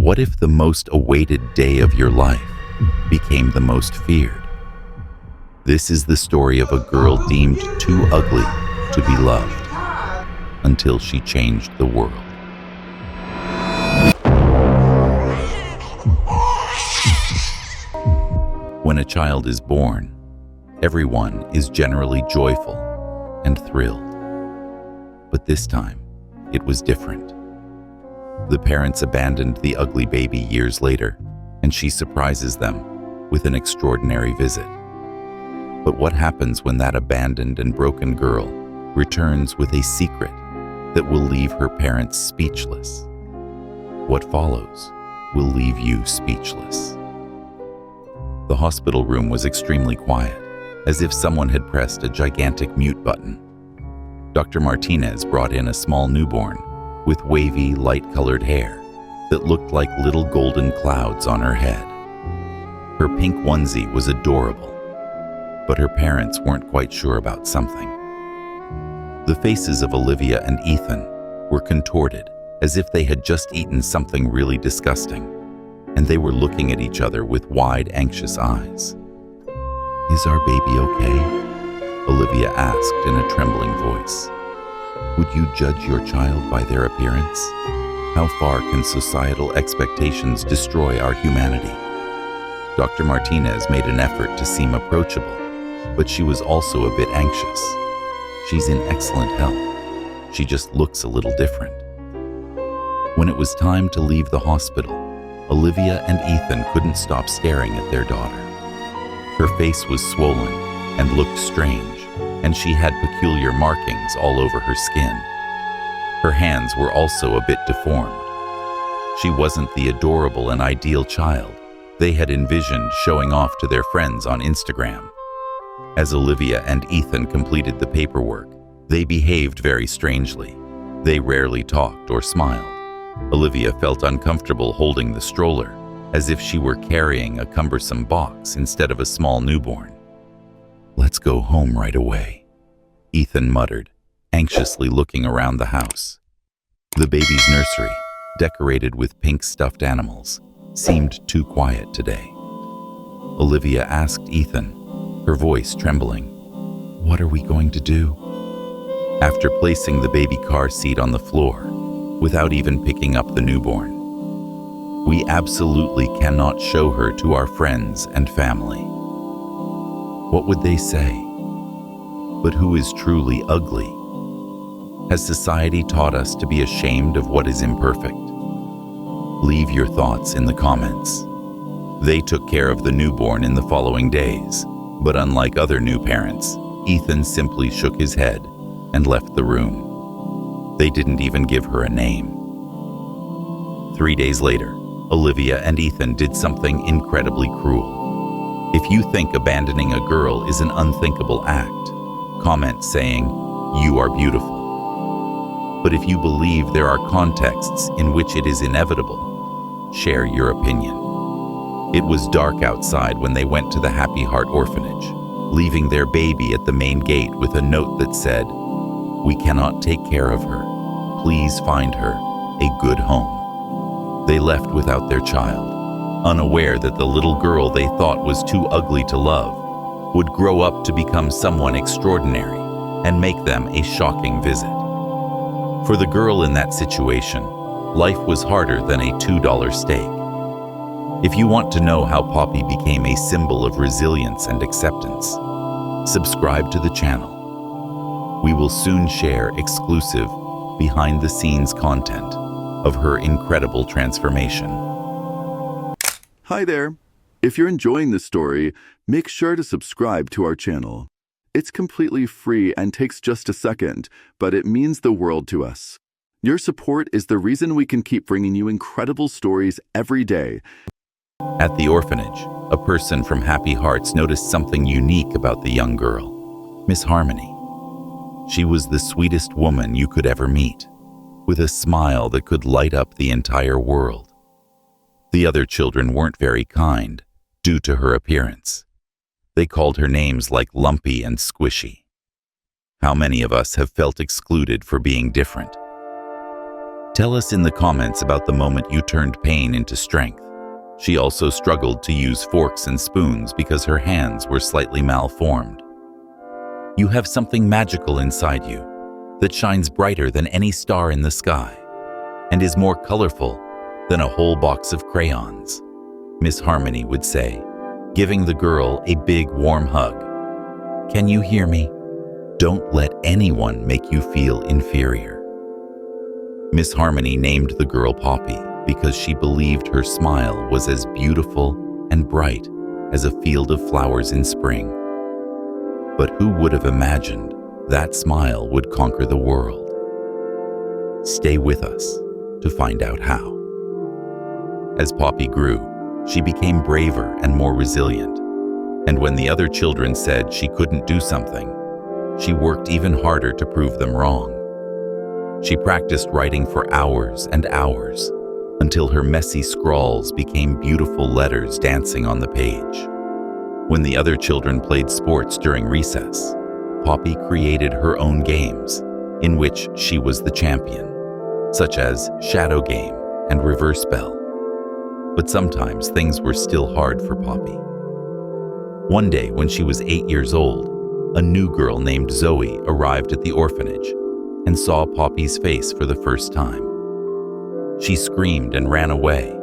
What if the most awaited day of your life became the most feared? This is the story of a girl deemed too ugly to be loved until she changed the world. When a child is born, everyone is generally joyful and thrilled. But this time, it was different. The parents abandoned the ugly baby years later, and she surprises them with an extraordinary visit. But what happens when that abandoned and broken girl returns with a secret that will leave her parents speechless? What follows will leave you speechless. The hospital room was extremely quiet, as if someone had pressed a gigantic mute button. Dr. Martinez brought in a small newborn with wavy, light-colored hair that looked like little golden clouds on her head. Her pink onesie was adorable, but her parents weren't quite sure about something. The faces of Olivia and Ethan were contorted as if they had just eaten something really disgusting, and they were looking at each other with wide, anxious eyes. "Is our baby okay?" Olivia asked in a trembling voice. "Would you judge your child by their appearance? How far can societal expectations destroy our humanity?" Dr. Martinez made an effort to seem approachable, but she was also a bit anxious. "She's in excellent health. She just looks a little different." When it was time to leave the hospital, Olivia and Ethan couldn't stop staring at their daughter. Her face was swollen and looked strange, and she had peculiar markings all over her skin. Her hands were also a bit deformed. She wasn't the adorable and ideal child they had envisioned showing off to their friends on Instagram. As Olivia and Ethan completed the paperwork, they behaved very strangely. They rarely talked or smiled. Olivia felt uncomfortable holding the stroller, as if she were carrying a cumbersome box instead of a small newborn. "Let's go home right away," Ethan muttered, anxiously looking around the house. The baby's nursery, decorated with pink stuffed animals, seemed too quiet today. Olivia asked Ethan, her voice trembling, "What are we going to do?" After placing the baby car seat on the floor, without even picking up the newborn, "We absolutely cannot show her to our friends and family. What would they say? But who is truly ugly? Has society taught us to be ashamed of what is imperfect? Leave your thoughts in the comments. They took care of the newborn in the following days, but unlike other new parents, Ethan simply shook his head and left the room. They didn't even give her a name. 3 days later, Olivia and Ethan did something incredibly cruel. If you think abandoning a girl is an unthinkable act, comment saying, "You are beautiful." But if you believe there are contexts in which it is inevitable, share your opinion. It was dark outside when they went to the Happy Hearts Orphanage, leaving their baby at the main gate with a note that said, "We cannot take care of her. Please find her a good home." They left without their child, unaware that the little girl they thought was too ugly to love would grow up to become someone extraordinary and make them a shocking visit. For the girl in that situation, life was harder than a $2 steak. If you want to know how Poppy became a symbol of resilience and acceptance, subscribe to the channel. We will soon share exclusive, behind-the-scenes content of her incredible transformation. Hi there. If you're enjoying this story, make sure to subscribe to our channel. It's completely free and takes just a second, but it means the world to us. Your support is the reason we can keep bringing you incredible stories every day. At the orphanage, a person from Happy Hearts noticed something unique about the young girl, Miss Harmony. She was the sweetest woman you could ever meet, with a smile that could light up the entire world. The other children weren't very kind, due to her appearance. They called her names like Lumpy and Squishy. How many of us have felt excluded for being different? Tell us in the comments about the moment you turned pain into strength. She also struggled to use forks and spoons because her hands were slightly malformed. You have something magical inside you that shines brighter than any star in the sky and is more colorful than a whole box of crayons, Miss Harmony would say, giving the girl a big, warm hug. Can you hear me? Don't let anyone make you feel inferior. Miss Harmony named the girl Poppy because she believed her smile was as beautiful and bright as a field of flowers in spring. But who would have imagined that smile would conquer the world? Stay with us to find out how. As Poppy grew, she became braver and more resilient. And when the other children said she couldn't do something, she worked even harder to prove them wrong. She practiced writing for hours and hours until her messy scrawls became beautiful letters dancing on the page. When the other children played sports during recess, Poppy created her own games in which she was the champion, such as Shadow Game and Reverse Bell. But sometimes things were still hard for Poppy. One day when she was 8 years old, a new girl named Zoe arrived at the orphanage and saw Poppy's face for the first time. She screamed and ran away,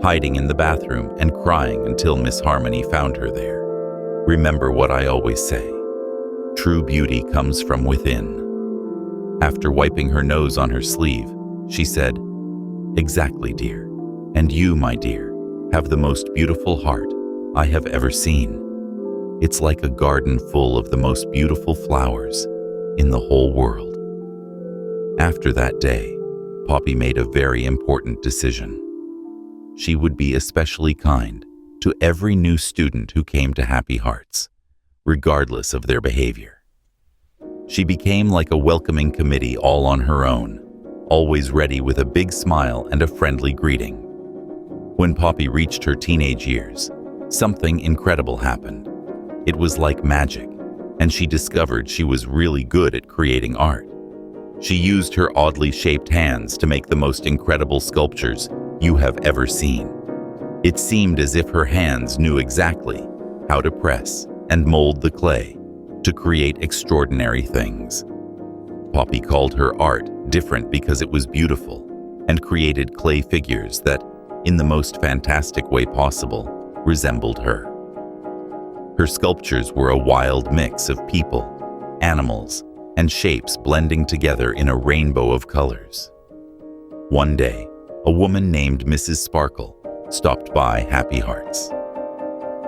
hiding in the bathroom and crying until Miss Harmony found her there. Remember what I always say, true beauty comes from within. After wiping her nose on her sleeve, she said, "Exactly, dear. And you, my dear, have the most beautiful heart I have ever seen. It's like a garden full of the most beautiful flowers in the whole world." After that day, Poppy made a very important decision. She would be especially kind to every new student who came to Happy Hearts, regardless of their behavior. She became like a welcoming committee all on her own, always ready with a big smile and a friendly greeting. When Poppy reached her teenage years, something incredible happened. It was like magic, and she discovered she was really good at creating art. She used her oddly shaped hands to make the most incredible sculptures you have ever seen. It seemed as if her hands knew exactly how to press and mold the clay to create extraordinary things. Poppy called her art different because it was beautiful and created clay figures that, in the most fantastic way possible, resembled her. Her sculptures were a wild mix of people, animals, and shapes blending together in a rainbow of colors. One day, a woman named Mrs. Sparkle stopped by Happy Hearts.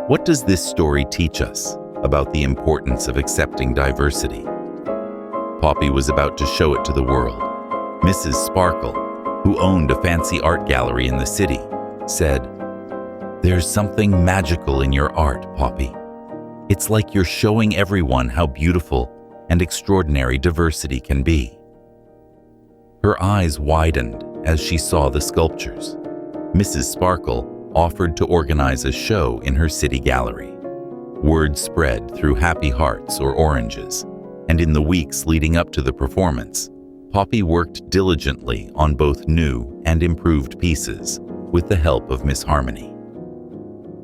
What does this story teach us about the importance of accepting diversity? Poppy was about to show it to the world. Mrs. Sparkle, who owned a fancy art gallery in the city, said, "There's something magical in your art, Poppy. It's like you're showing everyone how beautiful and extraordinary diversity can be." Her eyes widened as she saw the sculptures. Mrs. Sparkle offered to organize a show in her city gallery. Word spread through Happy Hearts or Oranges, and in the weeks leading up to the performance, Poppy worked diligently on both new and improved pieces with the help of Miss Harmony.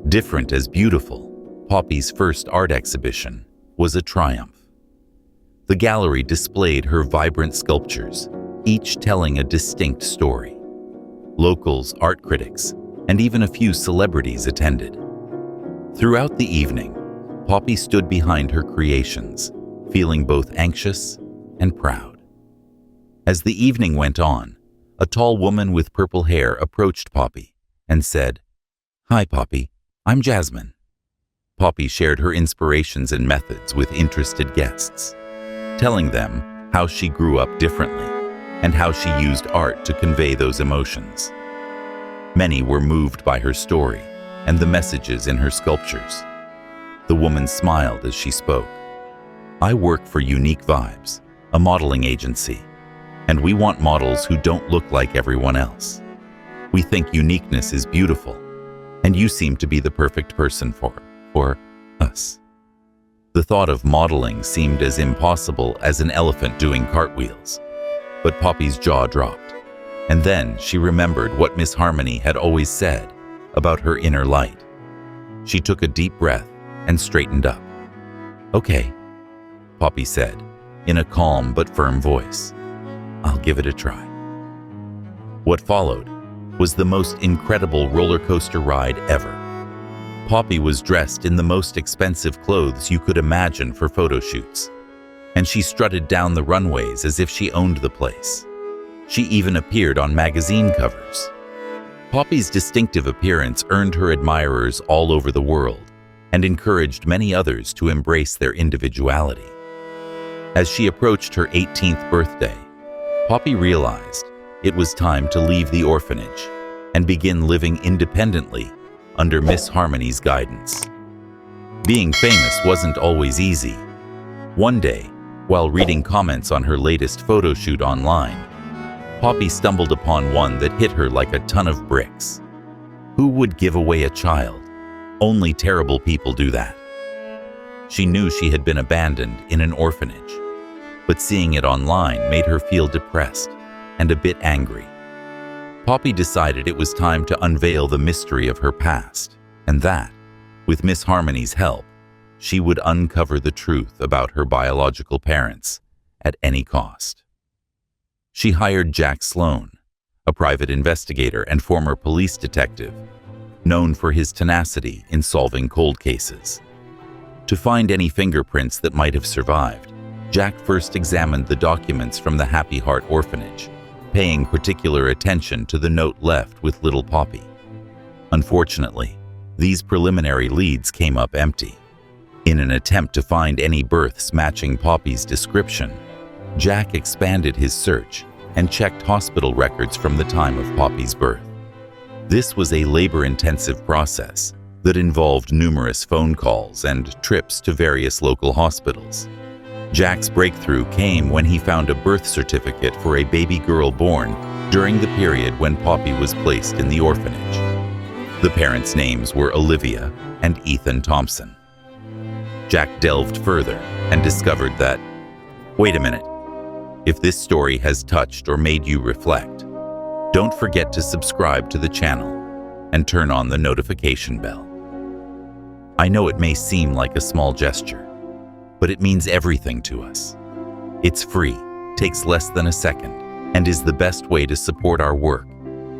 Different as beautiful, Poppy's first art exhibition was a triumph. The gallery displayed her vibrant sculptures, each telling a distinct story. Locals, art critics, and even a few celebrities attended. Throughout the evening, Poppy stood behind her creations, feeling both anxious and proud. As the evening went on, a tall woman with purple hair approached Poppy and said, "Hi, Poppy, I'm Jasmine." Poppy shared her inspirations and methods with interested guests, telling them how she grew up differently and how she used art to convey those emotions. Many were moved by her story and the messages in her sculptures. The woman smiled as she spoke. "I work for Unique Vibes, a modeling agency, and we want models who don't look like everyone else. We think uniqueness is beautiful, and you seem to be the perfect person for us." The thought of modeling seemed as impossible as an elephant doing cartwheels, but Poppy's jaw dropped. And then she remembered what Miss Harmony had always said about her inner light. She took a deep breath and straightened up. "Okay," Poppy said, in a calm but firm voice. "I'll give it a try." What followed was the most incredible roller coaster ride ever. Poppy was dressed in the most expensive clothes you could imagine for photo shoots, and she strutted down the runways as if she owned the place. She even appeared on magazine covers. Poppy's distinctive appearance earned her admirers all over the world and encouraged many others to embrace their individuality. As she approached her 18th birthday, Poppy realized it was time to leave the orphanage and begin living independently under Miss Harmony's guidance. Being famous wasn't always easy. One day, while reading comments on her latest photo shoot online, Poppy stumbled upon one that hit her like a ton of bricks. Who would give away a child? Only terrible people do that. She knew she had been abandoned in an orphanage, but seeing it online made her feel depressed and a bit angry. Poppy decided it was time to unveil the mystery of her past, and that, with Miss Harmony's help, she would uncover the truth about her biological parents at any cost. She hired Jack Sloan, a private investigator and former police detective, known for his tenacity in solving cold cases. To find any fingerprints that might have survived, Jack first examined the documents from the Happy Hearts Orphanage, paying particular attention to the note left with little Poppy. Unfortunately, these preliminary leads came up empty. In an attempt to find any births matching Poppy's description, Jack expanded his search and checked hospital records from the time of Poppy's birth. This was a labor-intensive process that involved numerous phone calls and trips to various local hospitals. Jack's breakthrough came when he found a birth certificate for a baby girl born during the period when Poppy was placed in the orphanage. The parents' names were Olivia and Ethan Thompson. Jack delved further and discovered that, wait a minute, if this story has touched or made you reflect, don't forget to subscribe to the channel and turn on the notification bell. I know it may seem like a small gesture, but it means everything to us. It's free, takes less than a second, and is the best way to support our work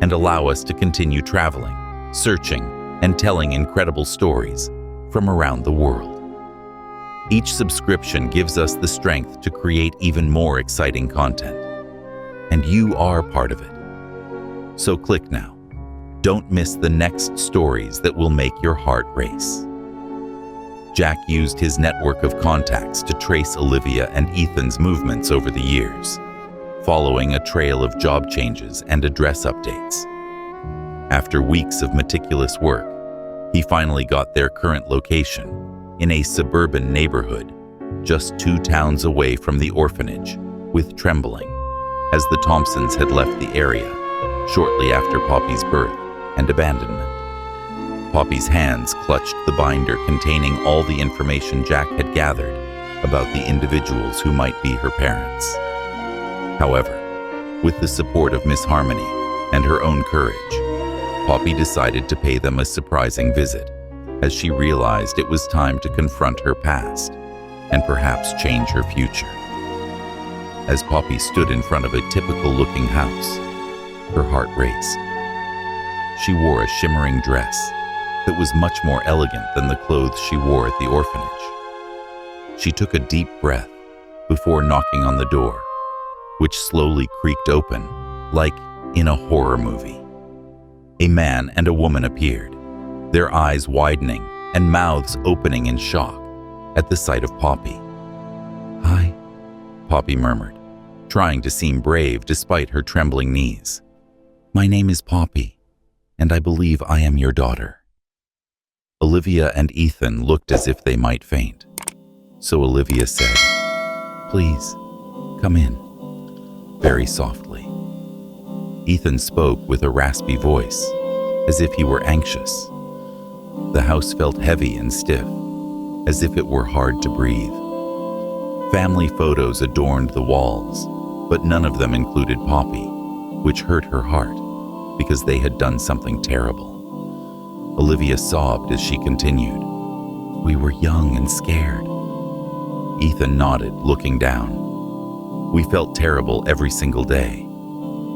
and allow us to continue traveling, searching, and telling incredible stories from around the world. Each subscription gives us the strength to create even more exciting content, and you are part of it. So click now. Don't miss the next stories that will make your heart race. Jack used his network of contacts to trace Olivia and Ethan's movements over the years, following a trail of job changes and address updates. After weeks of meticulous work, he finally got their current location in a suburban neighborhood just 2 towns away from the orphanage, with trembling, as the Thompsons had left the area shortly after Poppy's birth and abandonment. Poppy's hands clutched the binder containing all the information Jack had gathered about the individuals who might be her parents. However, with the support of Miss Harmony and her own courage, Poppy decided to pay them a surprising visit, as she realized it was time to confront her past and perhaps change her future. As Poppy stood in front of a typical-looking house, her heart raced. She wore a shimmering dress that was much more elegant than the clothes she wore at the orphanage. She took a deep breath before knocking on the door, which slowly creaked open like in a horror movie. A man and a woman appeared, their eyes widening and mouths opening in shock at the sight of Poppy. "Hi," Poppy murmured, trying to seem brave despite her trembling knees. "My name is Poppy, and I believe I am your daughter." Olivia and Ethan looked as if they might faint, so Olivia said, "Please, come in," very softly. Ethan spoke with a raspy voice, as if he were anxious. The house felt heavy and stiff, as if it were hard to breathe. Family photos adorned the walls, but none of them included Poppy, which hurt her heart because they had done something terrible. Olivia sobbed as she continued. "We were young and scared." Ethan nodded, looking down. "We felt terrible every single day.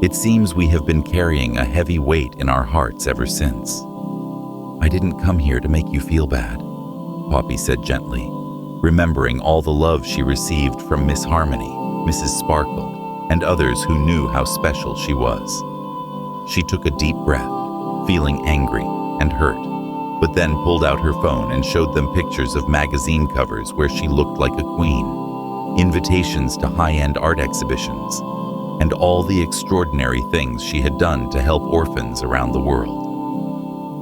It seems we have been carrying a heavy weight in our hearts ever since." "I didn't come here to make you feel bad," Poppy said gently, remembering all the love she received from Miss Harmony, Mrs. Sparkle, and others who knew how special she was. She took a deep breath, feeling angry and hurt, but then pulled out her phone and showed them pictures of magazine covers where she looked like a queen, invitations to high-end art exhibitions, and all the extraordinary things she had done to help orphans around the world.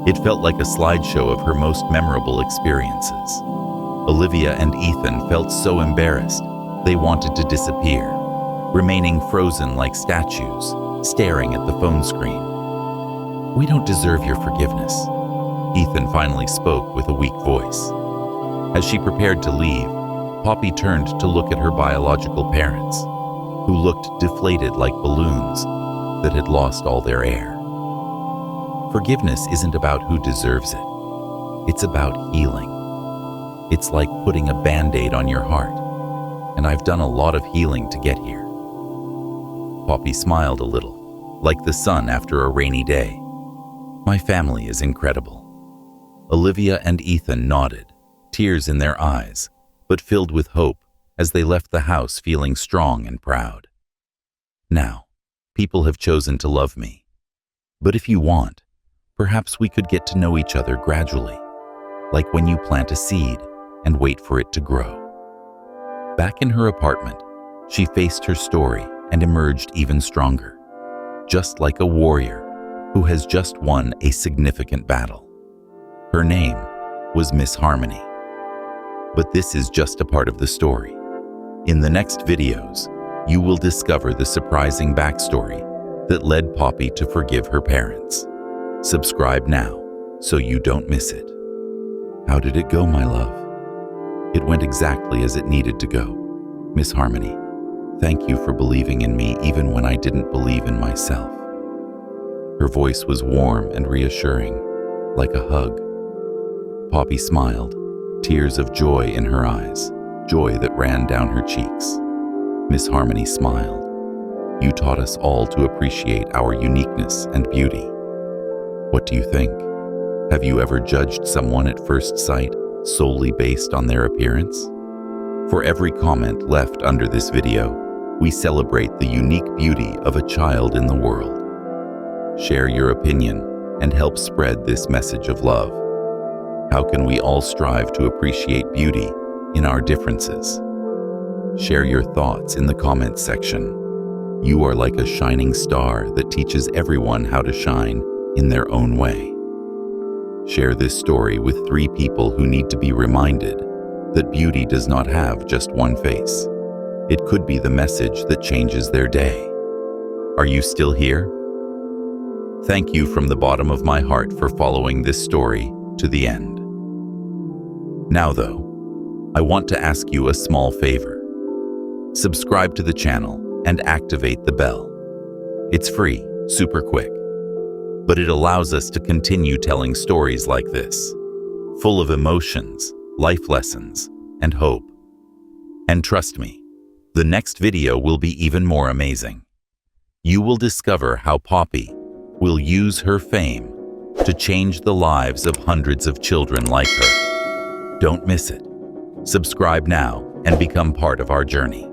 It felt like a slideshow of her most memorable experiences. Olivia and Ethan felt so embarrassed, they wanted to disappear, remaining frozen like statues, staring at the phone screen. "We don't deserve your forgiveness," Ethan finally spoke with a weak voice. As she prepared to leave, Poppy turned to look at her biological parents, who looked deflated like balloons that had lost all their air. Forgiveness isn't about who deserves it. It's about healing. It's like putting a Band-Aid on your heart, and I've done a lot of healing to get here. Poppy smiled a little, like the sun after a rainy day. "My family is incredible." Olivia and Ethan nodded, tears in their eyes, but filled with hope as they left the house feeling strong and proud. "Now, people have chosen to love me. But if you want, perhaps we could get to know each other gradually, like when you plant a seed and wait for it to grow." Back in her apartment, she faced her story and emerged even stronger, just like a warrior who has just won a significant battle. Her name was Miss Harmony. But this is just a part of the story. In the next videos, you will discover the surprising backstory that led Poppy to forgive her parents. Subscribe now so you don't miss it. How did it go, my love? It went exactly as it needed to go. Miss Harmony, thank you for believing in me even when I didn't believe in myself. Her voice was warm and reassuring, like a hug. Poppy smiled, tears of joy in her eyes, joy that ran down her cheeks. Miss Harmony smiled. You taught us all to appreciate our uniqueness and beauty. What do you think? Have you ever judged someone at first sight solely based on their appearance? For every comment left under this video, we celebrate the unique beauty of a child in the world. Share your opinion and help spread this message of love. How can we all strive to appreciate beauty in our differences? Share your thoughts in the comments section. You are like a shining star that teaches everyone how to shine in their own way. Share this story with 3 people who need to be reminded that beauty does not have just one face. It could be the message that changes their day. Are you still here? Thank you from the bottom of my heart for following this story to the end. Now though, I want to ask you a small favor. Subscribe to the channel and activate the bell. It's free, super quick, but it allows us to continue telling stories like this, full of emotions, life lessons, and hope. And trust me, the next video will be even more amazing. You will discover how Poppy will use her fame to change the lives of hundreds of children like her. Don't miss it. Subscribe now and become part of our journey.